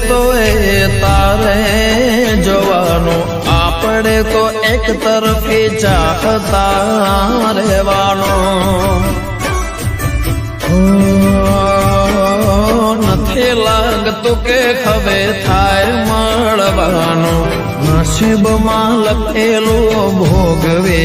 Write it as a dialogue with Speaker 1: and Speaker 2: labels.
Speaker 1: તો એ તારે જોવાનું, આપણે તો એક તરફી ચાહતા રહેવાનું. નથી લાગતું કે હવે થાય મળવાનું, નસીબમાં લખેલું ભોગવે